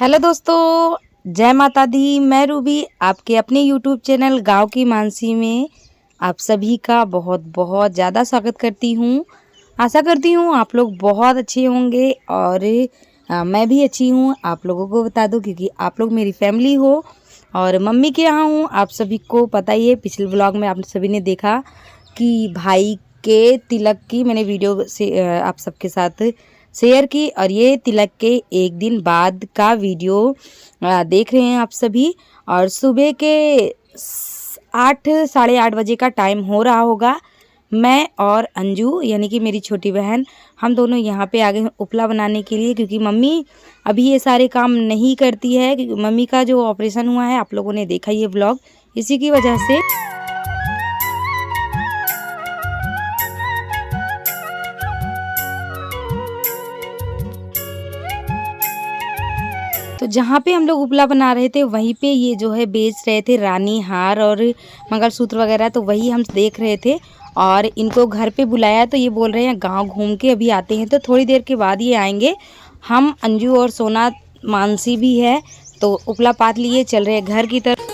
Hello दोस्तों, जय माता दी। मैं रूबी आपके अपने यूट्यूब चैनल गांव की मानसी में आप सभी का बहुत बहुत ज़्यादा स्वागत करती हूं। आशा करती हूं आप लोग बहुत अच्छे होंगे और मैं भी अच्छी हूं। आप लोगों को बता दूं क्योंकि आप लोग मेरी फैमिली हो और मम्मी के यहाँ हूँ। आप सभी को पता ही है, पिछले व्लॉग में आप सभी ने देखा कि भाई के तिलक की मैंने वीडियो से आप सबके साथ शेयर की और ये तिलक के एक दिन बाद का वीडियो देख रहे हैं आप सभी। और सुबह के 8 साढ़े 8 बजे का टाइम हो रहा होगा। मैं और अंजू यानी कि मेरी छोटी बहन, हम दोनों यहाँ पे आ गए हैं उपला बनाने के लिए, क्योंकि मम्मी अभी ये सारे काम नहीं करती है। क्योंकि मम्मी का जो ऑपरेशन हुआ है, आप लोगों ने देखा ये व्लॉग, इसी की वजह से। तो जहाँ पे हम लोग उपला बना रहे थे वहीं पे ये जो है बेच रहे थे रानी हार और मंगलसूत्र वगैरह। तो वही हम देख रहे थे और इनको घर पे बुलाया, तो ये बोल रहे हैं गांव घूम के अभी आते हैं। तो थोड़ी देर के बाद ये आएंगे। हम अंजू और सोना, मानसी भी है, तो उपला पात लिए चल रहे हैं घर की तरफ।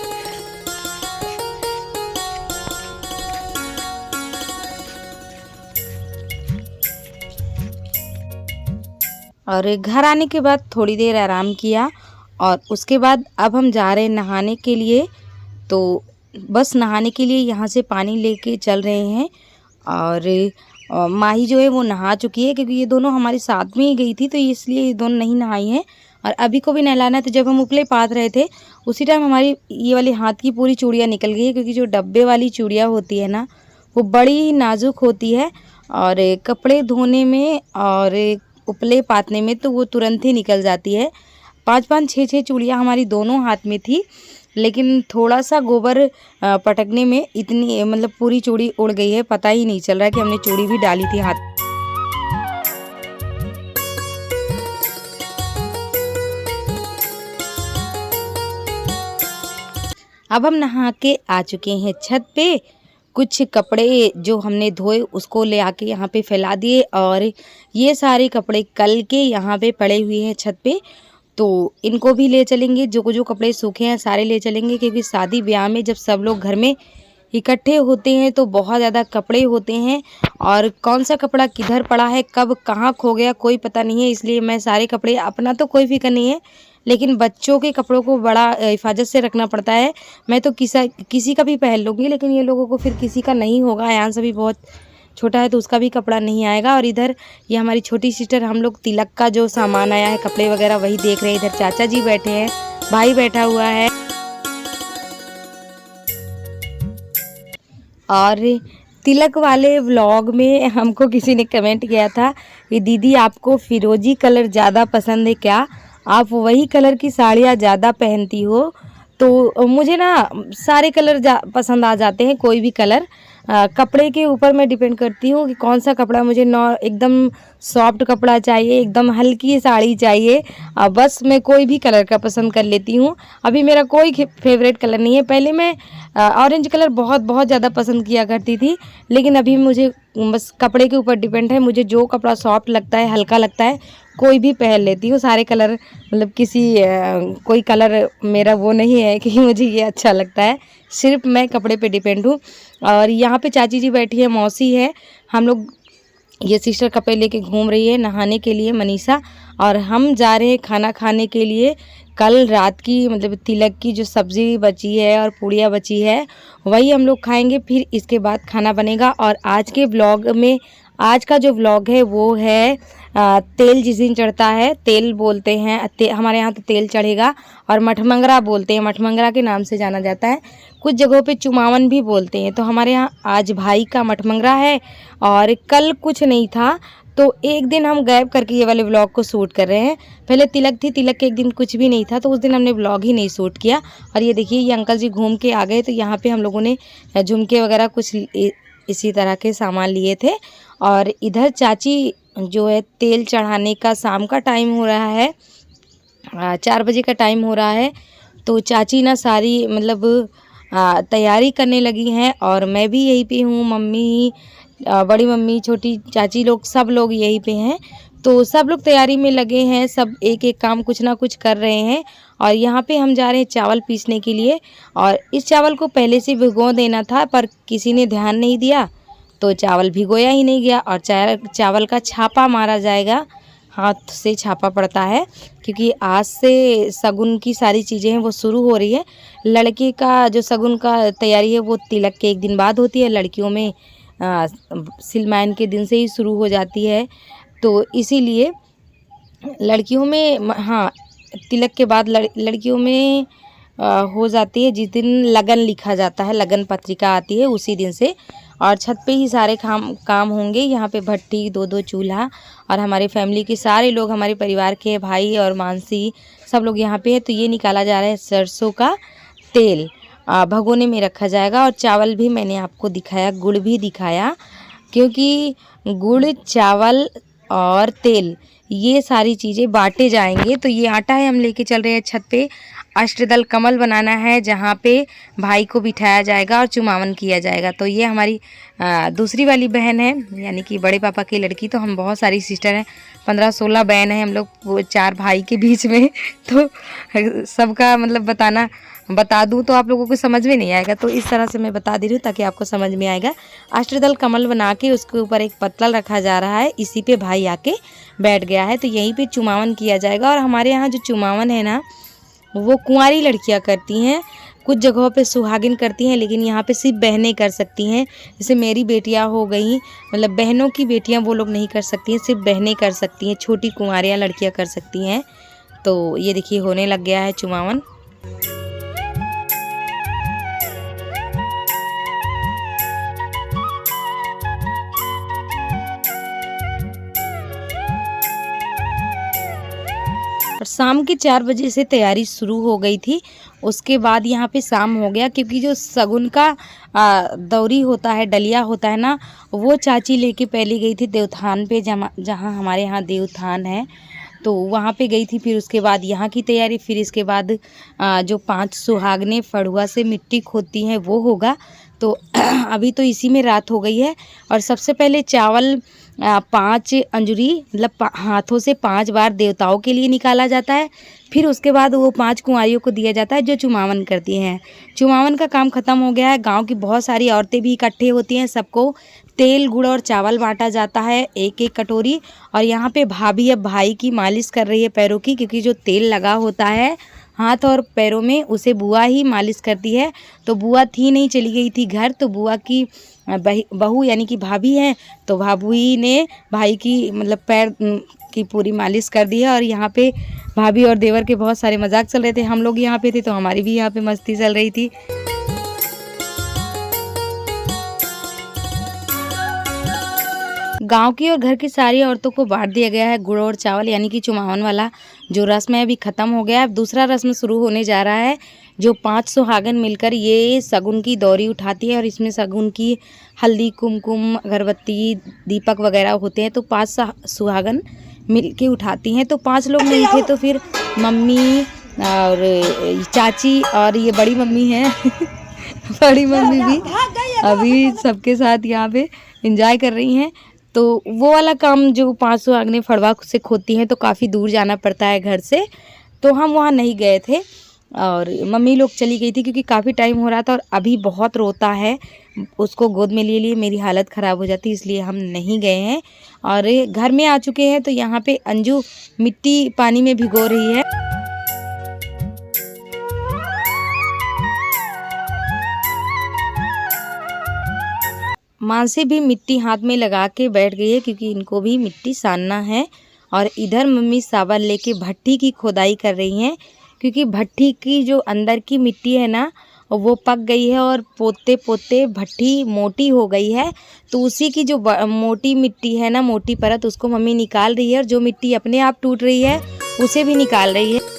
और घर आने के बाद थोड़ी देर आराम किया और उसके बाद अब हम जा रहे हैं नहाने के लिए। तो बस नहाने के लिए यहाँ से पानी लेके चल रहे हैं। और माही जो है वो नहा चुकी है, क्योंकि ये दोनों हमारे साथ में ही गई थी, तो इसलिए ये दोनों नहीं नहाई हैं। और अभी को भी नहलाना है। तो जब हम उपले पात रहे थे उसी टाइम हमारी ये वाली हाथ की पूरी चूड़ियाँ निकल गई है, क्योंकि जो डब्बे वाली चूड़ियाँ होती है ना, वो बड़ी नाजुक होती है और कपड़े धोने में और उपले पातने में तो वो तुरंत ही निकल जाती है। 5-5 6-6 चूड़ियाँ हमारी दोनों हाथ में थी, लेकिन थोड़ा सा गोबर पटकने में इतनी मतलब पूरी चूड़ी उड़ गई है। पता ही नहीं चल रहा है कि हमने चूड़ी भी डाली थी हाथ। अब हम नहा के आ चुके हैं छत पे। कुछ कपड़े जो हमने धोए उसको ले आके यहाँ पे फैला दिए और ये सारे कपड़े कल के यहाँ पे पड़े हुए हैं छत पे। तो इनको भी ले चलेंगे, जो जो कपड़े सूखे हैं सारे ले चलेंगे, क्योंकि शादी ब्याह में जब सब लोग घर में इकट्ठे होते हैं तो बहुत ज़्यादा कपड़े होते हैं और कौन सा कपड़ा किधर पड़ा है, कब कहाँ खो गया, कोई पता नहीं है। इसलिए मैं सारे कपड़े, अपना तो कोई फिक्र नहीं है, लेकिन बच्चों के कपड़ों को बड़ा हिफाजत से रखना पड़ता है। मैं तो किसी का भी पहन लूँगी, लेकिन ये लोगों को फिर किसी का नहीं होगा। आयांश अभी बहुत छोटा है तो उसका भी कपड़ा नहीं आएगा। और इधर ये हमारी छोटी सिस्टर, हम लोग तिलक का जो सामान आया है, कपड़े वगैरह, वही देख रहे हैं। इधर चाचा जी बैठे हैं, भाई बैठा हुआ है। और तिलक वाले व्लॉग में हमको किसी ने कमेंट किया था कि दीदी आपको फिरोजी कलर ज़्यादा पसंद है क्या, आप वही कलर की साड़ियाँ ज़्यादा पहनती हो। तो मुझे ना सारे कलर पसंद आ जाते हैं, कोई भी कलर। कपड़े के ऊपर मैं डिपेंड करती हूँ कि कौन सा कपड़ा मुझे, एकदम सॉफ्ट कपड़ा चाहिए, एकदम हल्की साड़ी चाहिए। बस मैं कोई भी कलर का पसंद कर लेती हूँ। अभी मेरा कोई फेवरेट कलर नहीं है। पहले मैं ऑरेंज कलर बहुत बहुत ज़्यादा पसंद किया करती थी, लेकिन अभी मुझे बस कपड़े के ऊपर डिपेंड है। मुझे जो कपड़ा सॉफ्ट लगता है, हल्का लगता है, कोई भी पहन लेती हूँ। सारे कलर मतलब कोई कलर मेरा वो नहीं है कि मुझे ये अच्छा लगता है, सिर्फ मैं कपड़े पे डिपेंड हूँ। और यहाँ पे चाची जी बैठी है, मौसी है, हम लोग, ये सिस्टर कपड़े लेके घूम रही है नहाने के लिए, मनीषा। और हम जा रहे हैं खाना खाने के लिए। कल रात की मतलब तिलक की जो सब्ज़ी बची है और पूड़ियाँ बची है, वही हम लोग खाएंगे। फिर इसके बाद खाना बनेगा। और आज के व्लॉग में, आज का जो व्लॉग है वो है तेल जिस दिन चढ़ता है, तेल बोलते हैं, हमारे यहाँ तो तेल चढ़ेगा, और मठमंगरा बोलते हैं, मठमंगरा के नाम से जाना जाता है। कुछ जगहों पे चुमावन भी बोलते हैं। तो हमारे यहाँ आज भाई का मठमंगरा है और कल कुछ नहीं था, तो एक दिन हम गैप करके ये वाले व्लॉग को शूट कर रहे हैं। पहले तिलक थी, तिलक के एक दिन कुछ भी नहीं था, तो उस दिन हमने व्लॉग ही नहीं शूट किया। और ये देखिए, ये अंकल जी घूम के आ गए। तो यहाँ पे हम लोगों ने झुमके वगैरह कुछ इसी तरह के सामान लिए थे। और इधर चाची जो है, तेल चढ़ाने का शाम का टाइम हो रहा है, 4 बजे का टाइम हो रहा है। तो चाची ना सारी मतलब तैयारी करने लगी हैं और मैं भी यहीं पे हूँ। मम्मी, बड़ी मम्मी, छोटी चाची लोग, सब लोग यहीं पे हैं। तो सब लोग तैयारी में लगे हैं, सब एक एक काम कुछ ना कुछ कर रहे हैं। और यहाँ पे हम जा रहे हैं चावल पीसने के लिए। और इस चावल को पहले से भिगो देना था, पर किसी ने ध्यान नहीं दिया तो चावल भिगोया ही नहीं गया। और चावल का छापा मारा जाएगा, हाथ से छापा पड़ता है, क्योंकि आज से शगुन की सारी चीज़ें हैं वो शुरू हो रही है। लड़के का जो शगुन का तैयारी है वो तिलक के एक दिन बाद होती है, लड़कियों में सिलमायन के दिन से ही शुरू हो जाती है। तो इसीलिए लड़कियों में हाँ, तिलक के बाद लड़कियों में हो जाती है जिस दिन लगन लिखा जाता है, लगन पत्रिका आती है उसी दिन से। और छत पे ही सारे काम होंगे। यहाँ पे भट्टी, दो चूल्हा, और हमारे फैमिली के सारे लोग, हमारे परिवार के भाई और मानसी सब लोग यहाँ पे है। तो ये निकाला जा रहा है सरसों का तेल, भगोने में रखा जाएगा। और चावल भी मैंने आपको दिखाया, गुड़ भी दिखाया, क्योंकि गुड़, चावल और तेल ये सारी चीज़ें बांटे जाएंगे। तो ये आटा है, हम लेके चल रहे हैं छत पे। अष्टदल कमल बनाना है जहाँ पे भाई को बिठाया जाएगा और चुमावन किया जाएगा। तो ये हमारी दूसरी वाली बहन है, यानी कि बड़े पापा की लड़की। तो हम बहुत सारी सिस्टर हैं, 15-16 बहन हैं हम लोग, वो 4 भाई के बीच में। तो सबका मतलब बता दूं तो आप लोगों को समझ में नहीं आएगा, तो इस तरह से मैं बता दे रही हूँ ताकि आपको समझ में आएगा। अष्टदल कमल बना के उसके ऊपर एक पत्तल रखा जा रहा है, इसी पे भाई आके बैठ गया है। तो यहीं पे चुमावन किया जाएगा। और हमारे यहाँ जो चुमावन है ना, वो कुंवारी लड़कियां करती हैं, कुछ जगहों पे सुहागिन करती हैं, लेकिन यहाँ पे सिर्फ बहनें कर सकती हैं। जैसे मेरी बेटियां हो गई, मतलब बहनों की बेटियां वो लोग नहीं कर सकती हैं, सिर्फ बहनें कर सकती हैं, छोटी कुंवारियाँ लड़कियां कर सकती हैं। तो ये देखिए होने लग गया है चुमावन। और शाम के 4 बजे से तैयारी शुरू हो गई थी। उसके बाद यहाँ पे शाम हो गया, क्योंकि जो शगुन का दौरी होता है, डलिया होता है ना, वो चाची लेके पहले गई थी देवथान पे, जहाँ हमारे यहाँ देवथान है, तो वहाँ पे गई थी। फिर उसके बाद यहाँ की तैयारी, फिर इसके बाद जो 5 सुहागनें फड़ुआ से मिट्टी खोदती हैं वो होगा। तो अभी तो इसी में रात हो गई है। और सबसे पहले चावल 5 अंजुरी, मतलब हाथों से 5 बार देवताओं के लिए निकाला जाता है। फिर उसके बाद वो 5 कुंवारियों को दिया जाता है जो चुमावन करती हैं। चुमावन का काम ख़त्म हो गया है। गांव की बहुत सारी औरतें भी इकट्ठे होती हैं, सबको तेल, गुड़ और चावल बांटा जाता है, एक एक कटोरी। और यहाँ पे भाभी अब भाई की मालिश कर रही है पैरों की, क्योंकि जो तेल लगा होता है हाथ और पैरों में, उसे बुआ ही मालिश करती है। तो बुआ थी नहीं, चली गई थी घर। तो बुआ की बहू यानी कि भाभी है, तो भाभी ने भाई की मतलब पैर की पूरी मालिश कर दी है। और यहाँ पे भाभी और देवर के बहुत सारे मजाक चल रहे थे। हम लोग यहाँ पे थे तो हमारी भी यहाँ पे मस्ती चल रही थी। गांव की और घर की सारी औरतों को बांट दिया गया है गुड़ और चावल, यानी कि चुमावन वाला जो रस्म है अभी ख़त्म हो गया है। अब दूसरा रस्म शुरू होने जा रहा है, जो 5 सुहागन मिलकर ये शगुन की दौरी उठाती है। और इसमें शगुन की हल्दी, कुमकुम, अगरबत्ती, दीपक वगैरह होते हैं। तो 5 सुहागन मिल के उठाती हैं। तो 5 लोग नहीं थे तो फिर मम्मी और चाची और ये बड़ी मम्मी है बड़ी मम्मी भी अभी सबके साथ यहाँ पे एंजॉय कर रही हैं। तो वो वाला काम जो 5 सुहागनें फड़वा से खोदती हैं तो काफ़ी दूर जाना पड़ता है घर से, तो हम वहाँ नहीं गए थे। और मम्मी लोग चली गई थी क्योंकि काफ़ी टाइम हो रहा था और अभी बहुत रोता है, उसको गोद में ले लिए मेरी हालत ख़राब हो जाती, इसलिए हम नहीं गए हैं। और घर में आ चुके हैं तो यहाँ पे अंजू मिट्टी पानी में भिगो रही है। मानसी भी मिट्टी हाथ में लगा के बैठ गई है क्योंकि इनको भी मिट्टी सानना है। और इधर मम्मी सावन लेके भट्टी की खोदाई कर रही हैं, क्योंकि भट्टी की जो अंदर की मिट्टी है ना वो पक गई है और पोते पोते भट्टी मोटी हो गई है। तो उसी की जो मोटी मिट्टी है ना, मोटी परत, उसको मम्मी निकाल रही है। और जो मिट्टी अपने आप टूट रही है उसे भी निकाल रही है।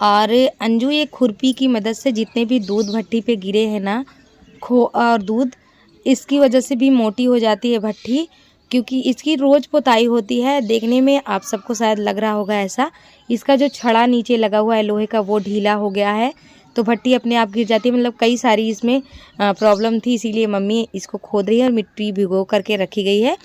और अंजू ये खुरपी की मदद से जितने भी दूध भट्टी पे गिरे हैं ना, खो और दूध, इसकी वजह से भी मोटी हो जाती है भट्टी, क्योंकि इसकी रोज़ पुताई होती है। देखने में आप सबको शायद लग रहा होगा ऐसा, इसका जो छड़ा नीचे लगा हुआ है लोहे का वो ढीला हो गया है, तो तो भट्टी अपने आप गिर जाती है। मतलब कई सारी इसमें प्रॉब्लम थी, इसीलिए मम्मी इसको खोद रही है और मिट्टी भिगो करके रखी गई है,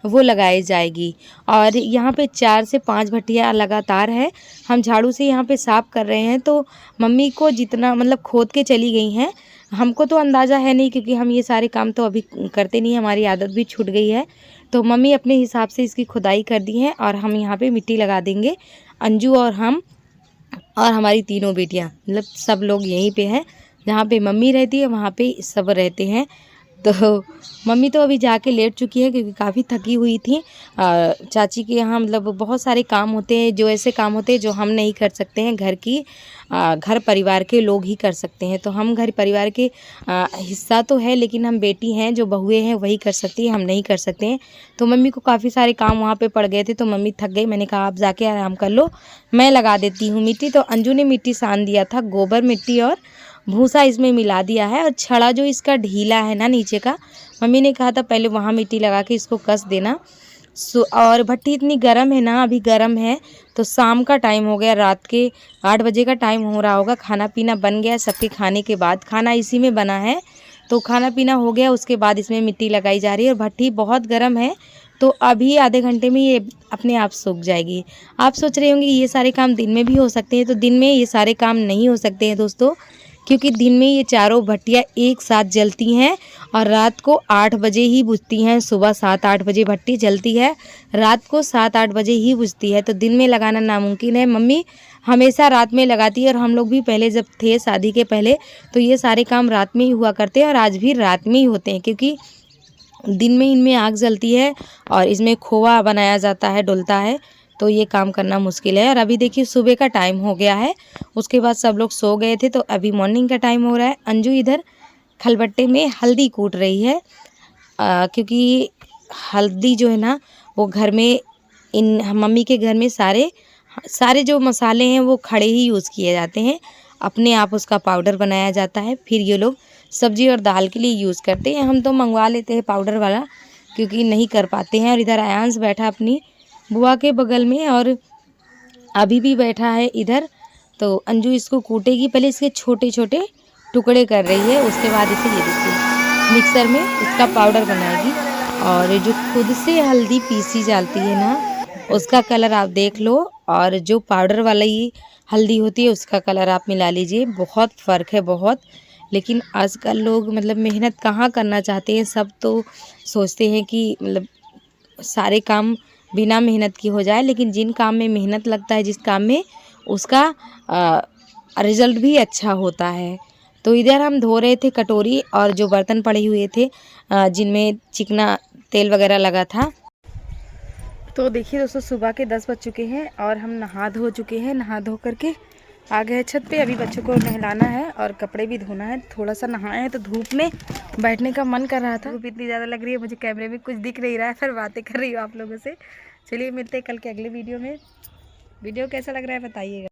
वो लगाई जाएगी। और यहाँ पे 4 से 5 भट्टियाँ लगातार है। हम झाड़ू से यहाँ पे साफ़ कर रहे हैं, तो मम्मी को जितना मतलब खोद के चली गई हैं। हमको तो अंदाज़ा है नहीं, क्योंकि हम ये सारे काम तो अभी करते नहीं, हमारी आदत भी छूट गई है। तो मम्मी अपने हिसाब से इसकी खुदाई कर दी है और हम यहाँ पे मिट्टी लगा देंगे। अंजू और हम और हमारी तीनों बेटियाँ, मतलब सब लोग यहीं पे हैं। जहाँ पे मम्मी रहती है वहाँ पे सब रहते हैं। तो मम्मी तो अभी जाके लेट चुकी है, क्योंकि काफ़ी थकी हुई थी। चाची के यहाँ मतलब बहुत सारे काम होते हैं, जो ऐसे काम होते हैं जो हम नहीं कर सकते हैं, घर परिवार के लोग ही कर सकते हैं। तो हम घर परिवार के हिस्सा तो है, लेकिन हम बेटी हैं, जो बहुएं हैं वही कर सकती हैं, हम नहीं कर सकते हैं। तो मम्मी को काफ़ी सारे काम वहाँ पे पड़ गए थे, तो मम्मी थक गई। मैंने कहा आप जाके आराम कर लो, मैं लगा देती हूँ मिट्टी। तो अंजू ने मिट्टी सान दिया था, गोबर मिट्टी और भूसा इसमें मिला दिया है। और छड़ा जो इसका ढीला है ना नीचे का, मम्मी ने कहा था पहले वहाँ मिट्टी लगा के इसको कस देना। और भट्टी इतनी गर्म है ना, अभी गर्म है। तो शाम का टाइम हो गया, रात के 8 बजे का टाइम हो रहा होगा। खाना पीना बन गया सबके खाने के बाद, खाना इसी में बना है। तो खाना पीना हो गया, उसके बाद इसमें मिट्टी लगाई जा रही है। और भट्टी बहुत गर्म है, तो अभी आधे घंटे में ये अपने आप सूख जाएगी। आप सोच रहे होंगे ये सारे काम दिन में भी हो सकते हैं, तो दिन में ये सारे काम नहीं हो सकते हैं दोस्तों, क्योंकि दिन में ये चारों भट्टियाँ एक साथ जलती हैं और रात को 8 बजे ही बुझती हैं। सुबह 7-8 बजे भट्टी जलती है, रात को 7-8 बजे ही बुझती है। तो दिन में लगाना नामुमकिन है। मम्मी हमेशा रात में लगाती है, और हम लोग भी पहले जब थे शादी के पहले, तो ये सारे काम रात में ही हुआ करते हैं और आज भी रात में ही होते हैं, क्योंकि दिन में इनमें आग जलती है और इसमें खोआ बनाया जाता है, डुलता है। तो ये काम करना मुश्किल है। और अभी देखिए सुबह का टाइम हो गया है, उसके बाद सब लोग सो गए थे, तो अभी मॉर्निंग का टाइम हो रहा है। अंजू इधर खलबट्टे में हल्दी कूट रही है, क्योंकि हल्दी जो है ना वो घर में मम्मी के घर में सारे जो मसाले हैं वो खड़े ही यूज़ किए जाते हैं, अपने आप उसका पाउडर बनाया जाता है, फिर ये लोग सब्जी और दाल के लिए यूज़ करते हैं। हम तो मंगवा लेते हैं पाउडर वाला, क्योंकि नहीं कर पाते हैं। और इधर आयांश बैठा अपनी बुआ के बगल में, और अभी भी बैठा है इधर। तो अंजू इसको कूटेगी, पहले इसके छोटे छोटे टुकड़े कर रही है, उसके बाद इसे ये देखिए मिक्सर में इसका पाउडर बनाएगी। और जो खुद से हल्दी पीसी जाती है ना, उसका कलर आप देख लो, और जो पाउडर वाली हल्दी होती है उसका कलर आप मिला लीजिए, बहुत फ़र्क है बहुत। लेकिन आजकल लोग मतलब मेहनत कहाँ करना चाहते हैं, सब तो सोचते हैं कि मतलब सारे काम बिना मेहनत की हो जाए, लेकिन जिन काम में मेहनत लगता है, जिस काम में, उसका रिज़ल्ट भी अच्छा होता है। तो इधर हम धो रहे थे कटोरी और जो बर्तन पड़े हुए थे जिनमें चिकना तेल वगैरह लगा था। तो देखिए दोस्तों, सुबह के 10 बज चुके हैं और हम नहा धो चुके हैं। नहा धो करके आ गए छत पे। अभी बच्चों को नहलाना है और कपड़े भी धोना है। थोड़ा सा नहाए हैं तो धूप में बैठने का मन कर रहा था। धूप इतनी ज़्यादा लग रही है, मुझे कैमरे में कुछ दिख नहीं रहा है, फिर बातें कर रही हूँ आप लोगों से। चलिए मिलते हैं कल के अगले वीडियो में। वीडियो कैसा लग रहा है बताइएगा।